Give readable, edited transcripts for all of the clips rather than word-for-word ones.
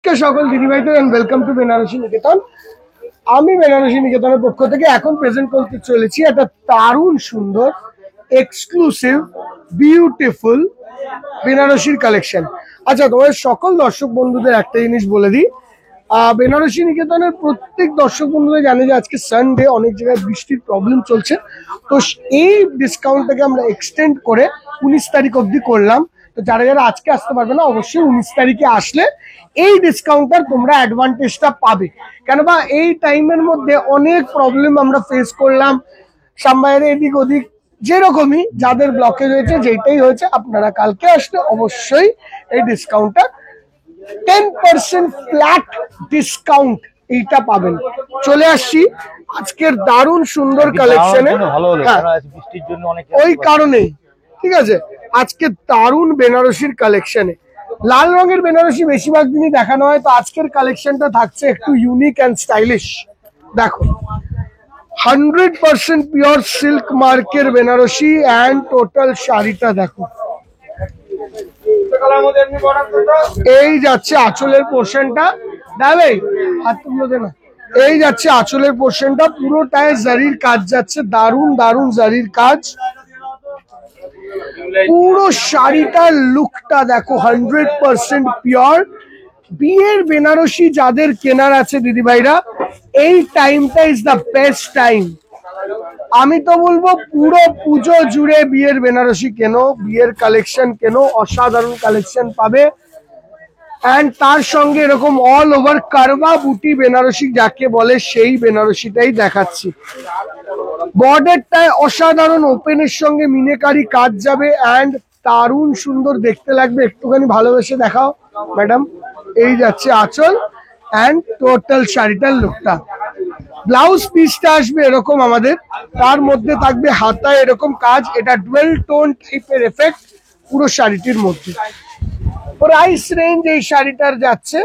সকল দিদিভাইদের and welcome to Banarasi নিকেতন। আমি বেনারসি নিকেতনের পক্ষ থেকে এখন প্রেজেন্ট করতে চলেছি একটা দারুণ সুন্দর এক্সক্লুসিভ বিউটিফুল বেনারসির কালেকশন। আচ্ছা, তোমাদের সকল দর্শক বন্ধুদের একটা জিনিস বলে দিই, বেনারসি নিকেতনের প্রত্যেক দর্শক বন্ধুরা জানে যে আজকে সানডে, অনেক জায়গায় বৃষ্টির প্রবলেম চলছে, তো এই ডিসকাউন্টটাকে আমরা এক্সটেন্ড করে 19 তারিখ অবধি করলাম। তো যারা যারা আজকে আসতে পারবে না, অবশ্যই 19 তারিখে আসলে এই ডিসকাউন্টটার তোমরা অ্যাডভান্টেজটা পাবে। কেন বা এই টাইমের মধ্যে অনেক প্রবলেম আমরা ফেস করলাম, সাম্বাইয়ের এদিক ওদিক, যেরকমই যাদের ব্লকেজ হয়েছে, যেটাই হয়েছে, আপনারা কালকে আসলে অবশ্যই এই ডিসকাউন্টটা 10% ফ্ল্যাট ডিসকাউন্ট এইটা পাবেন। চলে আসছি আজকের দারুণ সুন্দর কালেকশনে। ওই কারণেই ঠিক আছে, আজকে দারুণ বেনারসির কালেকশনে লাল রঙের বেনারসি বেশিরভাগ দিনই দেখানো হয়, তো আজকের কালেকশনটা থাকছে একটু ইউনিক অ্যান্ড স্টাইলিশ। দেখো, 100% পিওর সিল্ক মার্কের বেনারসি অ্যান্ড টোটাল শাড়িটা দেখো। এই যাচ্ছে আঁচলের পোর্শনটা, দাঁড়াবে হাত তুলো দে না। এই যাচ্ছে আঁচলের পোর্শনটা, পুরোটায় জারির কাজ যাচ্ছে, দারুণ দারুণ জারির কাজ। পুরো শাড়িটার লুকটা দেখো, 100% পিওর। বিয়ের বেনারসি যাদের কেনার আছে দিদিভাইরা, এই টাইমটা ইজ দ্য বেস্ট টাইম। আমি তো বলবো পুরো পুজো জুড়ে বিয়ের বেনারসি কেনো, বিয়ের কালেকশন কেনো, অসাধারণ কালেকশন পাবে। অ্যান্ড তার সঙ্গে এরকম অল ওভার কারবা বুটি বেনারসি যাকে বলে, সেই বেনারসিটাই দেখাচ্ছি। বর্ডারটায় অসাধারণ ওপেনের সঙ্গে মিনেকারি কাজ যাবে অ্যান্ড দারুণ সুন্দর দেখতে লাগবে। একটুখানি ভালোবেসে দেখাও ম্যাডাম। এই যাচ্ছে আঁচল অ্যান্ড টোটাল শাড়িটার লুকটা। ব্লাউজ পিসটা আসবে এরকম আমাদের, তার মধ্যে থাকবে হাতায় এরকম কাজ, এটা ডুয়েল টোন টাইপের এফেক্ট পুরো শাড়িটির মধ্যে। প্রাইস রেঞ্জ এই শাড়িটার যাচ্ছে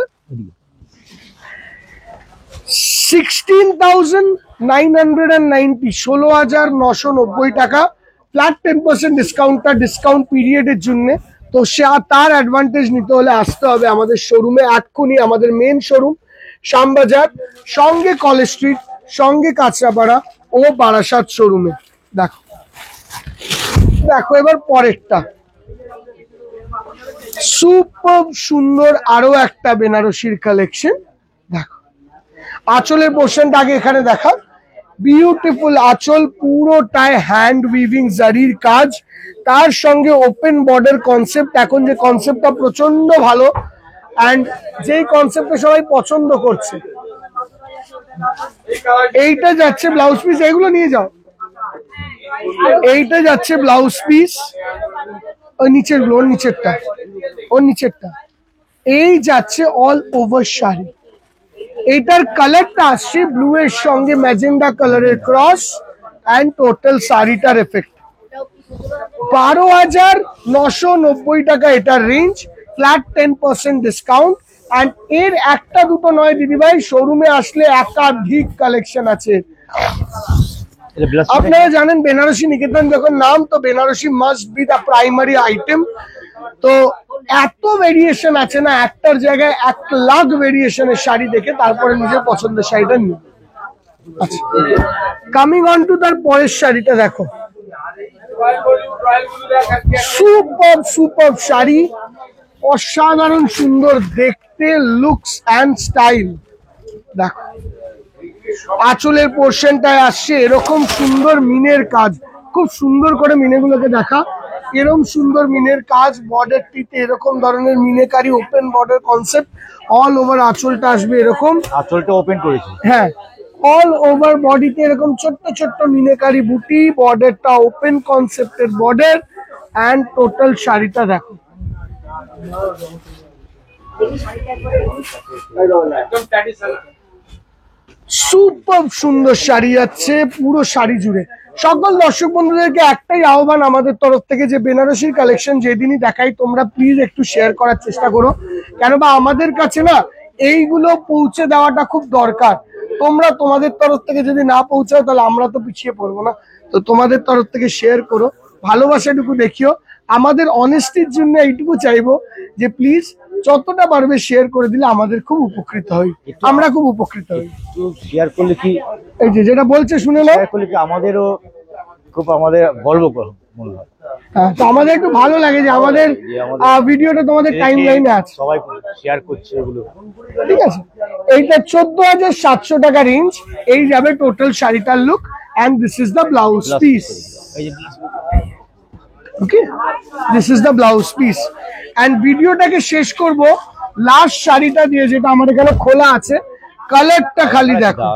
16,990, 16,990 টাকা। ফ্ল্যাট 10% ডিসকাউন্টটা ডিসকাউন্ট পিরিয়ডের জন্য। তো তার অ্যাডভান্টেজ নিতে হলে আসতে হবে আমাদের শোরুমে এক্ষুনি। আমাদের মেন শোরুম শ্যামবাজার, সঙ্গে কলেজ স্ট্রিট, সঙ্গে কাঁচরাপাড়া ও বারাসাত শোরুমে। দেখো দেখো এবার পরেরটা, সুপার সুন্দর আরো একটা বেনারসির কালেকশন। দেখো আঁচলের পোর্শনটা আগে এখানে দেখা, বিউটিফুল আঁচল, পুরোটায় হ্যান্ড উইভিং জারির কাজ, তার সঙ্গে ওপেন বর্ডার কনসেপ্ট। এখন যে কনসেপ্টটা প্রচন্ড ভালো অ্যান্ড যেই কনসেপ্টটা সবাই পছন্দ করছে। এইটা যাচ্ছে ব্লাউজ পিস, এগুলো নিয়ে যাও। এইটা যাচ্ছে ব্লাউজ পিস, ওই নিচের গুলো, ওর নিচেরটা, ওর নিচেরটা। এই যাচ্ছে অল ওভার শাড়ি। এইটার কালারটা আসছে ব্লু এর সঙ্গে ম্যাজেন্ডা কালারের ক্রস অ্যান্ড টোটাল শাড়িটার এফেক্ট। 12,990 টাকা এটার রেঞ্জ, ফ্ল্যাট 10% ডিসকাউন্ট। অ্যান্ড এর একটা দুটো নয় দিদিভাই, শোরুমে আসলে একাধিক কালেকশন আছে। আপনারা জানেন বেনারসি নিকেতন যখন নাম, তো Banarasi must be the primary item. তো এত ভেরিয়েশন আছে না, একটার জায়গায় 1 লাখ ভেরিয়েশনের শাড়ি দেখে তারপরে নিজের পছন্দের শাড়িটা নিন। আচ্ছা, কামিং অন টু তার পরের শাড়িটা দেখো, সুপার সুপার শাড়ি, অসাধারণ সুন্দর দেখতে, লুকস অ্যান্ড স্টাইল। দেখো আঁচলের পোর্শনটায় আসছে এরকম সুন্দর মিনের কাজ, খুব সুন্দর করে মিনেগুলোকে দেখা, এরকম সুন্দর মিনের কাজ। বর্ডারটিতে এরকম ধরনের meenakari open border concept, all over আঁচলটা আসবে এরকম, আঁচলটা ওপেন করেছে, হ্যাঁ, অল ওভার বডিতে এরকম ছোট্ট ছোট্ট মিনেকারি বুটি, বর্ডারটা ওপেন কনসেপ্টের বর্ডার অ্যান্ড টোটাল শাড়িটা দেখো। সুপার সুন্দর শাড়ি যাচ্ছে পুরো শাড়ি জুড়ে। সকল দর্শক বন্ধুদেরকে একটাই আহ্বান আমাদের তরফ থেকে, যে বেনারসির কালেকশন যেদিনই দেখাই তোমরা প্লিজ একটু শেয়ার করার চেষ্টা করো। কেন বা আমাদের কাছে না এইগুলো পৌঁছে দেওয়াটা খুব দরকার। তোমরা তোমাদের তরফ থেকে যদি না পৌঁছাও তাহলে আমরা তো পিছিয়ে পড়বো না। তো তোমাদের তরফ থেকে শেয়ার করো, ভালোবাসাটুকু দেখিও। আমাদের অনেস্টির জন্য এইটুকু চাইবো যে প্লিজ যতটা পারবে শেয়ার করে দিলে আমাদের খুব উপকৃত হই, আমরা খুব উপকৃত হই। একটু শেয়ার করলে কি, এই যে যেটা বলছে শুনে নাও, শেয়ার করলে কি আমাদেরও খুব আমাদের গর্ব মনে হয়। হ্যাঁ, তো আমাদের একটু ভালো লাগে যে আমাদের ভিডিওটা তোমাদের টাইম লাইনে আছে, সবাই শেয়ার করছে এগুলো। ঠিক আছে। এইটা 14,700 টাকা রেঞ্জ, এই যাবে টোটাল শাড়িটার look, and this is the blouse piece. Okay, this is the blouse piece. And ভিডিওটাকে শেষ করব লাস্ট শাড়িটা দিয়ে, যেটা আমার এখানে খোলা আছে। কালারটা খালি দেখো,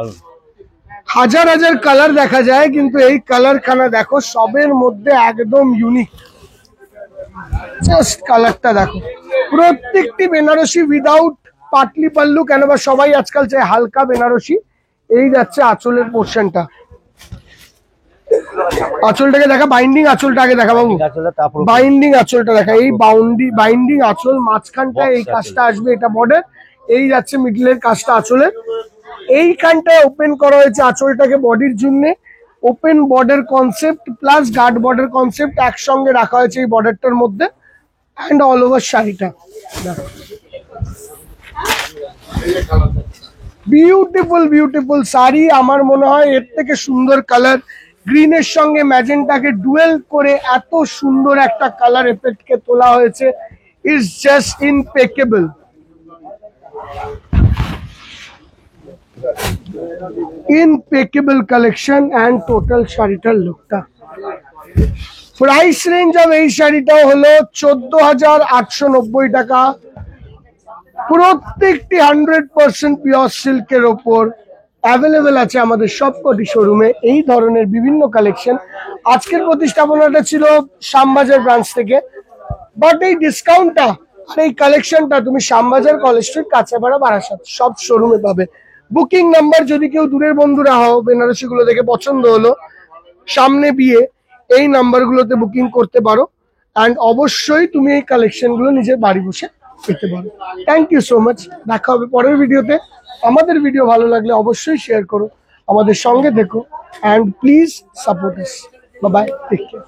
হাজার হাজার কালার দেখা যায়, কিন্তু এই কালার খানা দেখো, সবের মধ্যে একদম ইউনিক। জাস্ট কালারটা দেখো, প্রত্যেকটি বেনারসি উইদাউট পাটলি পাল্লু, কেন বা সবাই আজকাল চায় হালকা বেনারসি। এই যাচ্ছে আঁচলের পোর্শনটা, আঁচলটাকে দেখা, বাইন্ডিং আঁচলটা আগে দেখা বাবু, বাইন্ডিং আঁচলটা দেখা, এই বাইন্ডিং আঁচল, মাঝখানটা এই কাজটা আসবে, এটা বর্ডার, এই যাচ্ছে মিডলের কাজটা আঁচলের। এইখানটায় ওপেন করা হয়েছে আঁচলটাকে বডির জন্য, open border concept plus guard border concept একসঙ্গে রাখা হয়েছে এই বর্ডারটার মধ্যে। অ্যান্ড অল ওভার শাড়িটা বিউটিফুল বিউটিফুল শাড়ি। আমার মনে হয় এর থেকে সুন্দর কালার, গ্রিনের সঙ্গে ম্যাজেন্টাকে ডুয়েল করে এত সুন্দর একটা কালার এফেক্টকে তোলা হয়েছে, is just impeccable. Impeccable collection and total শাড়িটার লুকটা। প্রাইস রেঞ্জ অফ এই শাড়িটাও হলো 14,890 টাকা। প্রত্যেকটি 100% পিওর সিল্কের ওপর অ্যাভেলেবেল আছে আমাদের সবকটি শোরুমে এই ধরনের বিভিন্ন কালেকশন। আজকের প্রতিস্থাপনাটা ছিল শ্যামবাজার ব্রাঞ্চ থেকে, বাট এই ডিসকাউন্টটা আর এই কালেকশনটা তুমি শ্যামবাজার, কলেজ স্ট্রিট, কাঁচাপাড়া, বারাসাত সব শোরুমে পাবে। বুকিং নাম্বার, যদি কেউ দূরের বন্ধুরা হও, বেনারসি গুলো দেখে পছন্দ হলো, সামনে বিয়ে, এই নাম্বারগুলোতে বুকিং করতে পারো। অ্যান্ড অবশ্যই তুমি এই কালেকশন গুলো নিজের বাড়ি বসে পেতে পারো। থ্যাংক ইউ সো মাচ, দেখা হবে পরের ভিডিওতে। আমাদের ভিডিও ভালো লাগলে অবশ্যই শেয়ার করো, আমাদের সঙ্গে দেখো, and please support us. Bye bye, take care.